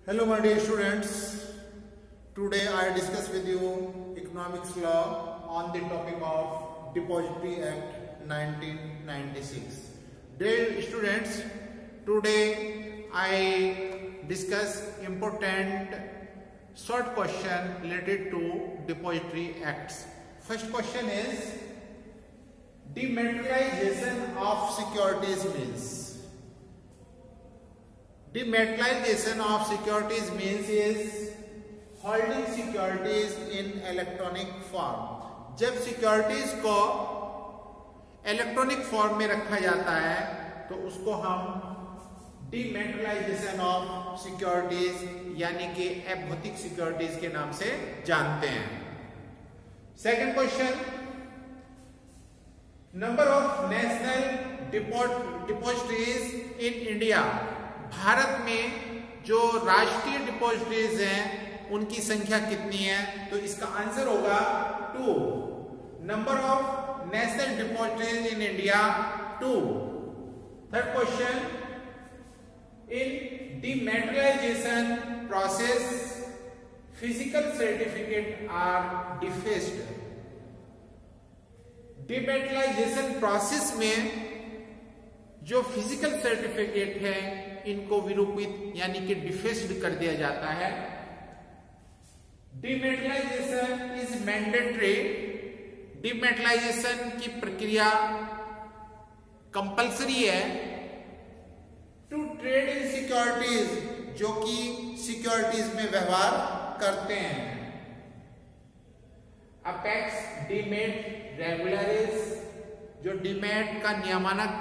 Hello my dear students, today I discuss with you economics law on the topic of Depository Act 1996. Dear students, today I discuss important short question related to Depository Acts. First question is dematerialization of securities means. Dematerialization of securities means is holding securities in electronic form. जब securities को electronic form में रखा जाता है तो उसको हम dematerialization of securities यानी कि अभौतिक securities के नाम से जानते हैं. Second question, number of national depositories in India. Bharat में जो राष्ट्रीय डिपॉजिटरीज हैं उनकी संख्या कितनी है? तो इसका आंसर होगा 2. Number of national depositories in India 2. Third question, in dematerialisation process physical certificate are defaced. Dematerialisation process में जो फिजिकल सर्टिफिकेट है इनको विरूपित यानी कि डिफेस्ड कर दिया जाता है. डीमैटेरियलाइजेशन इज मैंडेटरी. डीमैटेरियलाइजेशन की प्रक्रिया कंपल्सरी है टू ट्रेड इन सिक्योरिटीज, जो कि सिक्योरिटीज में व्यवहार करते हैं. अपेक्स डीमैट रेगुलरिस, जो डीमैट का नियमानक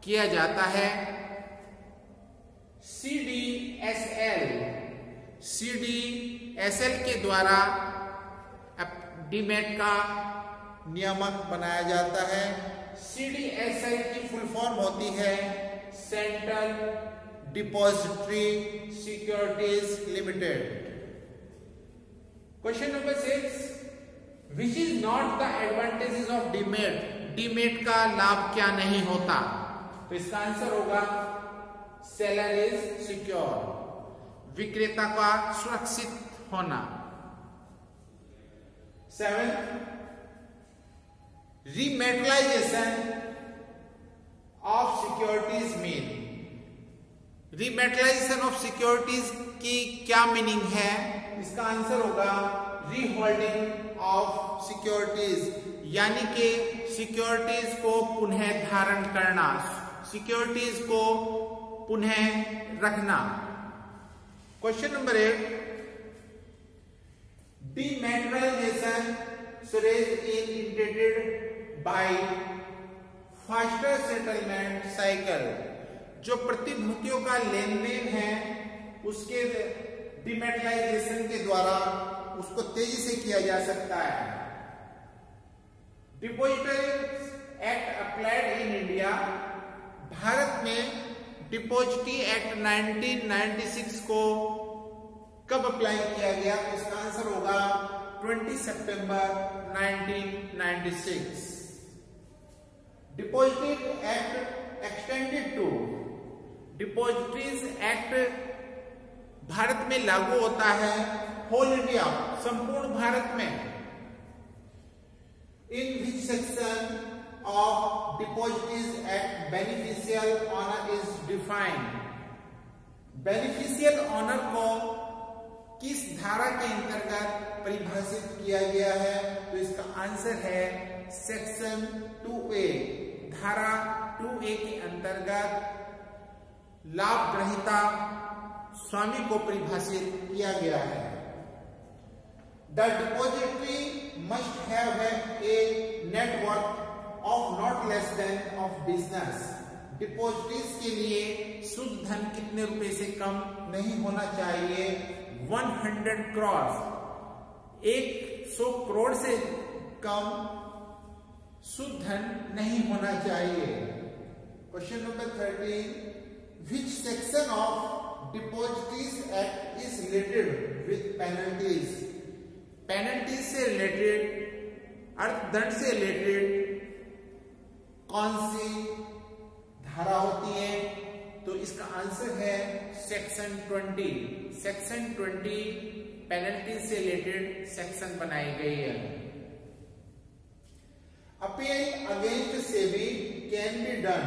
किया जाता है. सीडीएसएल के द्वारा डीमैट का नियामक बनाया जाता है. सीडीएसएल की फुल फॉर्म होती है central depository securities limited. Question number 6, which is not the advantages of demat. Demat का लाभ क्या नहीं होता? तो इसका आंसर होगा सेलर इज सिक्योर, विक्रेता का सुरक्षित होना. 7, rematerialisation of securities mean. Rematerialisation of securities की क्या मीनिंग है? इसका आंसर होगा रीहोल्डिंग ऑफ सिक्योरिटीज, यानी कि सिक्योरिटीज को पुनः धारण करना, सिक्योरिटीज को पुनः रखना. Question number 8, dematerialisation is indicated by faster settlement cycle. जो प्रतिभूतियों का लेन देन है उसके डीमैटेरियलाइजेशन के द्वारा उसको तेजी से किया जा सकता है. Depository act applied in India. Bharat में डिपॉजिटरी एक्ट 1996 को कब अप्लाई किया गया? इसका आंसर होगा 20 सितंबर 1996. Depository act extended to. Depositories act Bharat में लागू होता है होल इंडिया, संपूर्ण भारत में. In which section of Depositories Act beneficial owner is defined. Beneficial owner को किस धारा के अंतर्गत परिभाषित किया गया है? तो इसका आंसर है सेक्शन 2A. धारा 2A के अंतर्गत लाभ ग्रहीता स्वामी को परिभाषित किया गया है. The depository must have a net worth of not less than of business. Depositories के लिए शुद्ध धन कितने रुपए से कम नहीं होना चाहिए? 100 करोड़. 100 करोड़ से कम शुद्ध धन नहीं होना चाहिए. Question number 13, which section of depositories act is related with penalties. Penalties से रिलेटेड, अर्थदंड से रिलेटेड कौन सी धारा होती है? तो इसका आंसर है सेक्शन 20। सेक्शन 20 पेनल्टी से रिलेटेड सेक्शन बनाई गई है। Appeal against SEBI can be done.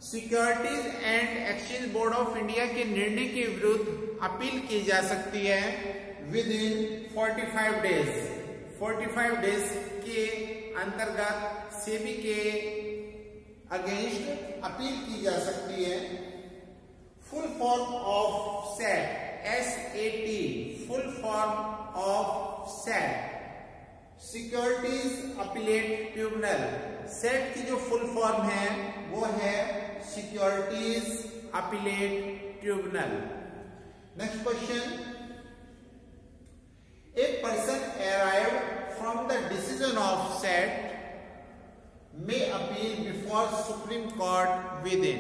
Securities and exchange board of India के निर्णय के विरुद्ध अपील की जा सकती है विद इन 45 डेज। 45 डेज के अंतर्गत सेबी के अगेंस्ट अपील की जा सकती है। Full form of set, SAT, full form of set, securities appellate tribunal. Set की जो फुल फॉर्म है वो है securities appellate tribunal. Next question, a person arrived from the decision of set may appeal before supreme court with in.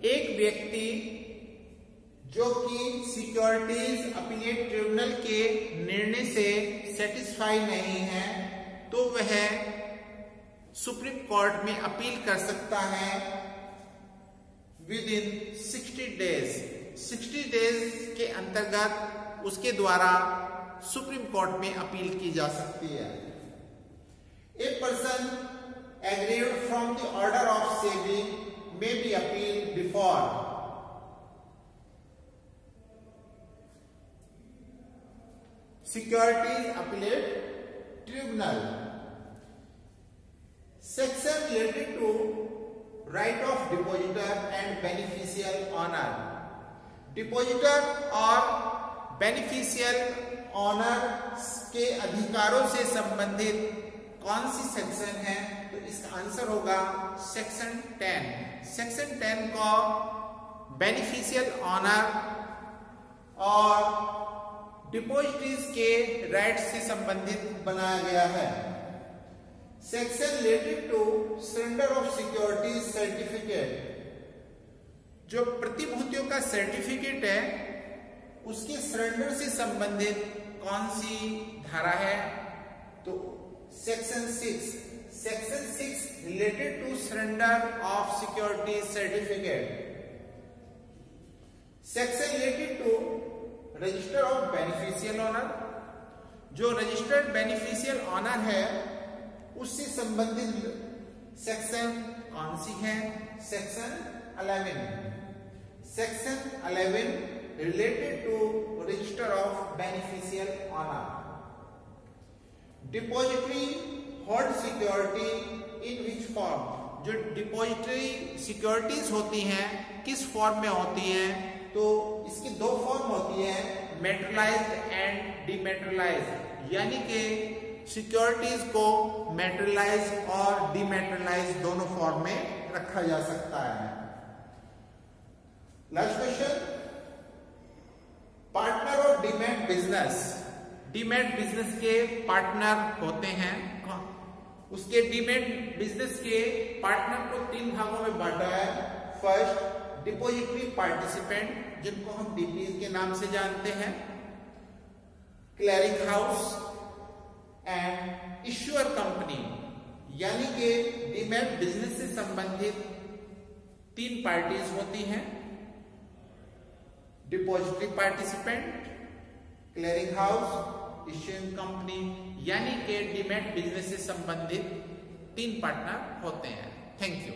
एक व्यक्ति जो कि securities appellate tribunal के निर्णय से सेटिस्फाई नहीं है तो वह सुप्रीम कोर्ट में अपील कर सकता है विद इन 60 डेज। 60 डेज के अंतर्गत उसके द्वारा सुप्रीम कोर्ट में अपील की जा सकती है। A person aggrieved from the order of SEBI may be appealed before Securities Appellate Tribunal। Section related to right of depositor and beneficial owner। Depositor और बेनिफिशियल ऑनर के अधिकारों से संबंधित कौन सी सेक्शन है? तो इसका आंसर होगा सेक्शन 10। सेक्शन 10 को बेनिफिशियल ऑनर और डिपोजिटरीज के राइट से संबंधित बनाया गया है। Section related to surrender of security certificate, जो प्रतिभूतियों का सर्टिफिकेट है उसके सरेंडर से संबंधित कौन सी धारा है? तो section 6। Section 6 related to surrender of security certificate. Section related to register of beneficial owner, जो रजिस्टर्ड बेनिफिशियल ऑनर है उससे संबंधित सेक्शन कौन सी है? Section 11। Section 11 related to register of beneficial owner. Depository hold security in which form, जो depository securities होती हैं किस फॉर्म में होती हैं? तो इसकी दो फॉर्म होती है, मेटेरियलाइज्ड एंड डीमेटेरियलाइज्ड, यानी कि सिक्योरिटीज को मेटेरियलाइज्ड और डीमेटेरियलाइज्ड दोनों फॉर्म में रखा जा सकता है। Last question, partner of demat business. Demat business के पार्टनर होते हैं, उसके डीमैट बिजनेस के पार्टनर को 3 भागों में बांटा है। फर्स्ट, डिपॉजिटरी पार्टिसिपेंट, जिनको हम डीपीज के नाम से जानते हैं, clearing house and issuer company, यानी कि डीमैट बिजनेस से संबंधित 3 पार्टीज होती हैं, depository participant, clearing house, issuing company, यानी कि डीमैट बिजनेस से संबंधित 3 पार्टनर होते हैं। Thank you.